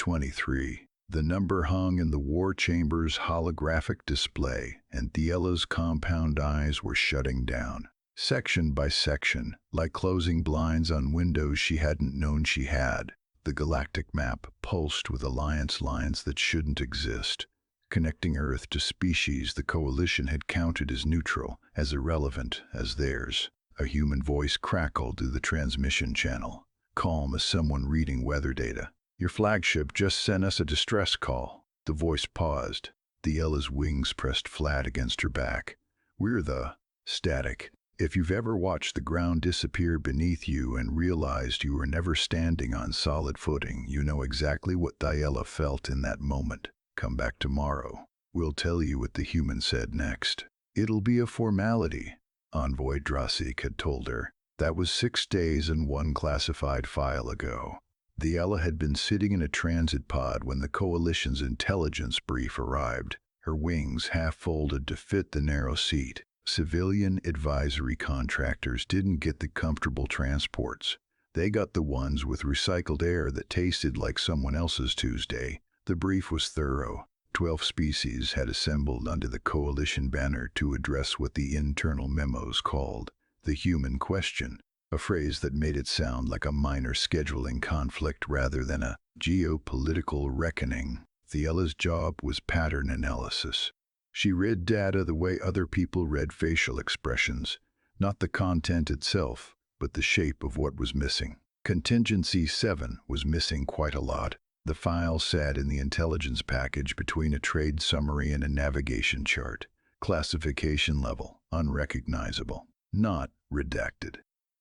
23. The number hung in the war chamber's holographic display, and Thiella's compound eyes were shutting down. Section by section, like closing blinds on windows she hadn't known she had, the galactic map pulsed with alliance lines that shouldn't exist, connecting Earth to species the Coalition had counted as neutral, as irrelevant as theirs. A human voice crackled through the transmission channel, calm as someone reading weather data. "Your flagship just sent us a distress call." The voice paused. Thiella's wings pressed flat against her back. "We're the static. If you've ever watched the ground disappear beneath you and realized you were never standing on solid footing, you know exactly what Thiella felt in that moment. Come back tomorrow. We'll tell you what the human said next." "It'll be a formality," Envoy Drasik had told her. That was 6 days and 1 classified file ago. Thiella had been sitting in a transit pod when the Coalition's intelligence brief arrived, her wings half folded to fit the narrow seat. Civilian advisory contractors didn't get the comfortable transports. They got the ones with recycled air that tasted like someone else's Tuesday. The brief was thorough. 12 species had assembled under the Coalition banner to address what the internal memos called the human question, a phrase that made it sound like a minor scheduling conflict rather than a geopolitical reckoning. Thiella's job was pattern analysis. She read data the way other people read facial expressions, not the content itself, but the shape of what was missing. Contingency 7 was missing quite a lot. The file sat in the intelligence package between a trade summary and a navigation chart. Classification level, unrecognizable. Not redacted.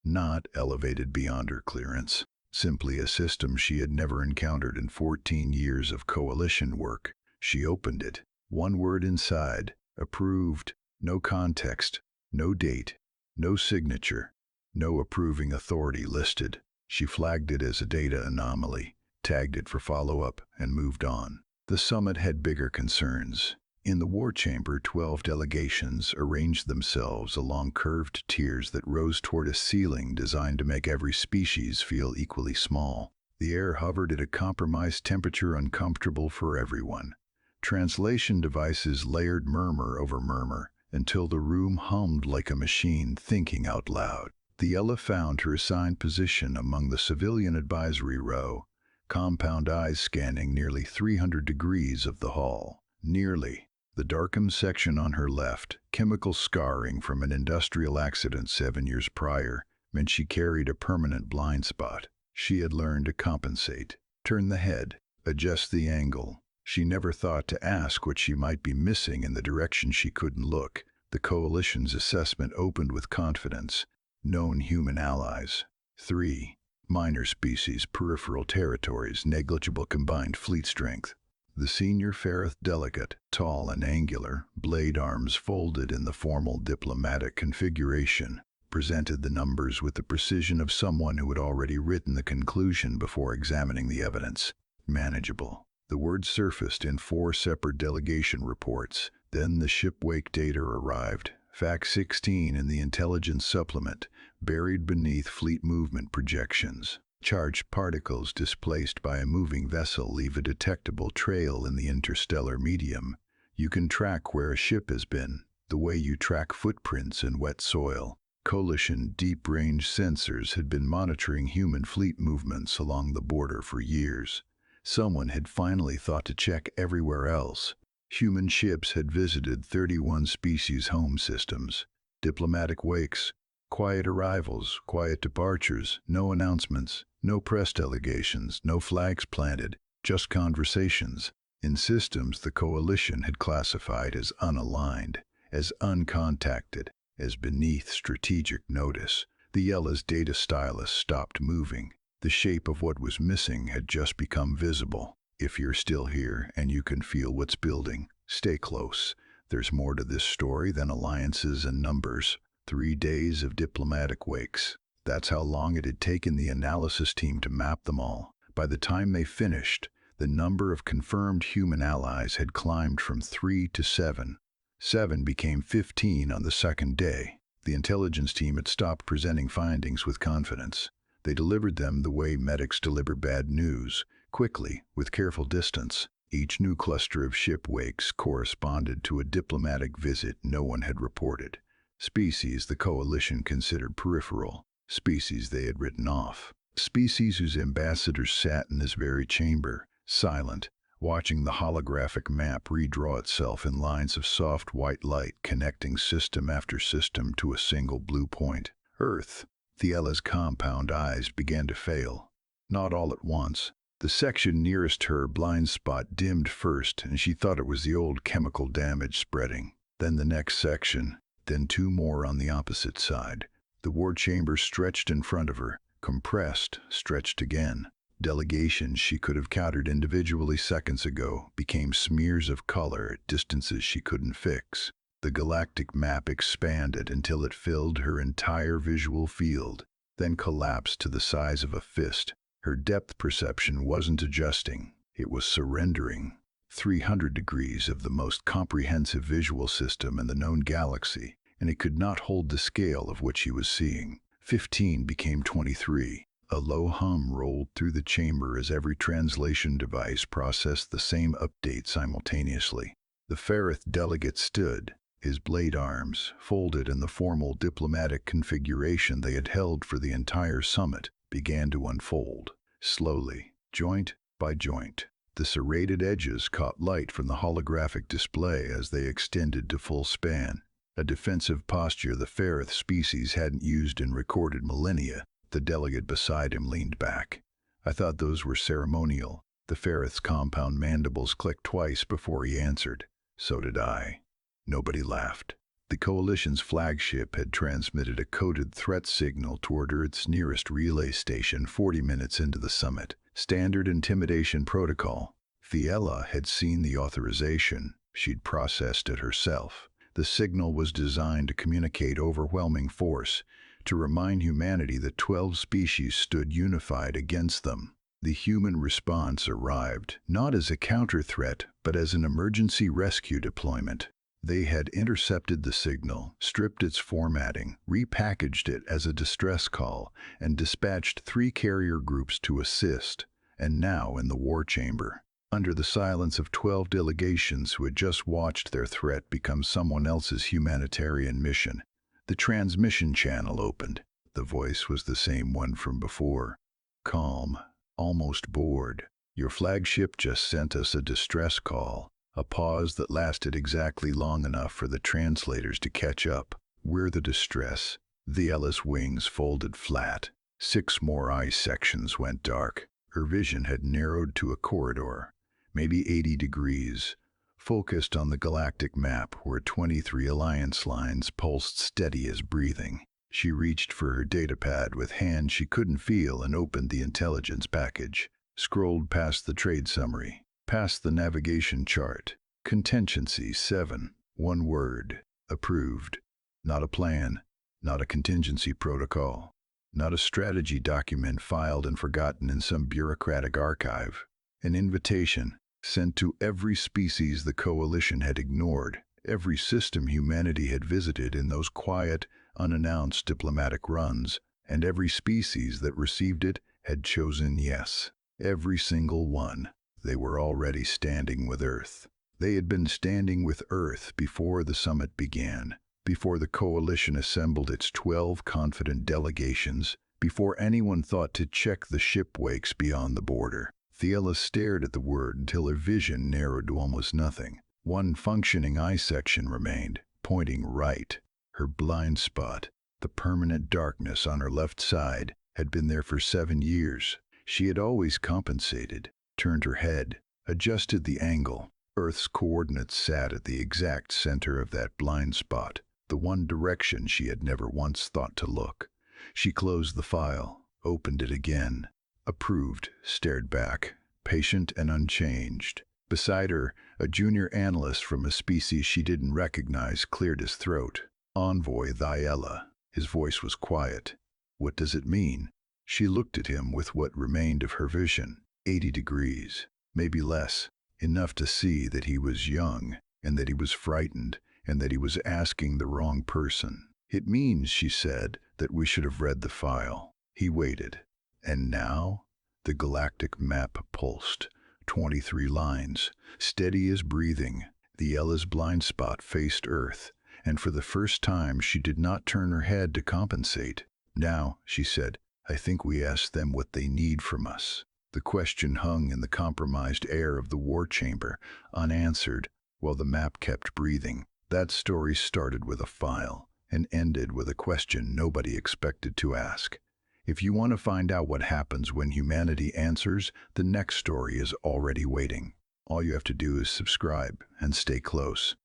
Not elevated beyond her clearance. Simply a system she had never encountered in 14 years of Coalition work. She opened it. One word inside. Approved. No context. No date. No signature. No approving authority listed. She flagged it as a data anomaly, tagged it for follow-up, and moved on. The summit had bigger concerns. In the war chamber, 12 delegations arranged themselves along curved tiers that rose toward a ceiling designed to make every species feel equally small. The air hovered at a compromised temperature uncomfortable for everyone. Translation devices layered murmur over murmur until the room hummed like a machine thinking out loud. Thiella found her assigned position among the civilian advisory row, compound eyes scanning nearly 300 degrees of the hall. Nearly. The darkened section on her left, chemical scarring from an industrial accident 7 years prior, meant she carried a permanent blind spot. She had learned to compensate. Turn the head, adjust the angle. She never thought to ask what she might be missing in the direction she couldn't look. The Coalition's assessment opened with confidence. Known human allies. 3. Minor species, peripheral territories, negligible combined fleet strength. The senior Ferrith delegate, tall and angular, blade arms folded in the formal diplomatic configuration, presented the numbers with the precision of someone who had already written the conclusion before examining the evidence. Manageable. The words surfaced in 4 separate delegation reports. Then the shipwake data arrived. Fact 16 in the intelligence supplement, buried beneath fleet movement projections. Charged particles displaced by a moving vessel leave a detectable trail in the interstellar medium. You can track where a ship has been, the way you track footprints in wet soil. Coalition deep-range sensors had been monitoring human fleet movements along the border for years. Someone had finally thought to check everywhere else. Human ships had visited 31 species home systems. Diplomatic wakes, quiet arrivals, quiet departures, no announcements, no press delegations, no flags planted, just conversations. In systems the Coalition had classified as unaligned, as uncontacted, as beneath strategic notice. Thiella's data stylus stopped moving. The shape of what was missing had just become visible. If you're still here and you can feel what's building, stay close. There's more to this story than alliances and numbers. 3 days of diplomatic wakes. That's how long it had taken the analysis team to map them all. By the time they finished, the number of confirmed human allies had climbed from 3 to 7. 7 became 15 on the second day. The intelligence team had stopped presenting findings with confidence. They delivered them the way medics deliver bad news, Quickly, with careful distance, each new cluster of ship wakes corresponded to a diplomatic visit no one had reported. Species the Coalition considered peripheral, species they had written off. Species whose ambassadors sat in this very chamber, silent, watching the holographic map redraw itself in lines of soft white light connecting system after system to a single blue point. Earth. Thiella's compound eyes began to fail. Not all at once. The section nearest her blind spot dimmed first, and she thought it was the old chemical damage spreading. Then the next section, then two more on the opposite side. The war chamber stretched in front of her, compressed, stretched again. Delegations she could have countered individually seconds ago became smears of color at distances she couldn't fix. The galactic map expanded until it filled her entire visual field, then collapsed to the size of a fist. Her depth perception wasn't adjusting, it was surrendering. 300 degrees of the most comprehensive visual system in the known galaxy, and it could not hold the scale of what she was seeing. 15 became 23. A low hum rolled through the chamber as every translation device processed the same update simultaneously. The Ferrith delegate stood, his blade arms folded in the formal diplomatic configuration they had held for the entire summit, began to unfold. Slowly, joint by joint, the serrated edges caught light from the holographic display as they extended to full span. A defensive posture the Ferrith species hadn't used in recorded millennia. The delegate beside him leaned back. I thought those were ceremonial. The Ferrith's compound mandibles clicked twice before he answered. So did I. Nobody laughed. The Coalition's flagship had transmitted a coded threat signal toward Earth's nearest relay station 40 minutes into the summit. Standard intimidation protocol. Thiella had seen the authorization. She'd processed it herself. The signal was designed to communicate overwhelming force, to remind humanity that 12 species stood unified against them. The human response arrived, not as a counter-threat, but as an emergency rescue deployment. They had intercepted the signal, stripped its formatting, repackaged it as a distress call, and dispatched 3 carrier groups to assist. And now in the war chamber, under the silence of 12 delegations who had just watched their threat become someone else's humanitarian mission, the transmission channel opened. The voice was the same one from before. Calm, almost bored. Your flagship just sent us a distress call. A pause that lasted exactly long enough for the translators to catch up. We're the distress. Thiella's wings folded flat. 6 more eye sections went dark. Her vision had narrowed to a corridor, maybe 80 degrees, focused on the galactic map where 23 alliance lines pulsed steady as breathing. She reached for her datapad with hands she couldn't feel and opened the intelligence package, scrolled past the trade summary, past the navigation chart. Contingency 7. One word. Approved. Not a plan, not a contingency protocol, not a strategy document filed and forgotten in some bureaucratic archive. An invitation sent to every species the Coalition had ignored, every system humanity had visited in those quiet, unannounced diplomatic runs, and every species that received it had chosen yes. Every single one. They were already standing with Earth. They had been standing with Earth before the summit began, before the Coalition assembled its 12 confident delegations, before anyone thought to check the ship wakes beyond the border. Thiella stared at the word until her vision narrowed to almost nothing. One functioning eye section remained, pointing right. Her blind spot, the permanent darkness on her left side, had been there for 7 years. She had always compensated, turned her head, adjusted the angle. Earth's coordinates sat at the exact center of that blind spot, the one direction she had never once thought to look. She closed the file, opened it again, approved, stared back, patient and unchanged. Beside her, a junior analyst from a species she didn't recognize cleared his throat. Envoy Thiella. His voice was quiet. What does it mean? She looked at him with what remained of her vision. 80 degrees, maybe less, enough to see that he was young, and that he was frightened, and that he was asking the wrong person. It means, she said, that we should have read the file. He waited. And now? The galactic map pulsed. 23 lines, steady as breathing. The Ella's blind spot faced Earth, and for the first time she did not turn her head to compensate. "Now," she said, "I think we ask them what they need from us." The question hung in the compromised air of the war chamber, unanswered, while the map kept breathing. That story started with a file and ended with a question nobody expected to ask. If you want to find out what happens when humanity answers, the next story is already waiting. All you have to do is subscribe and stay close.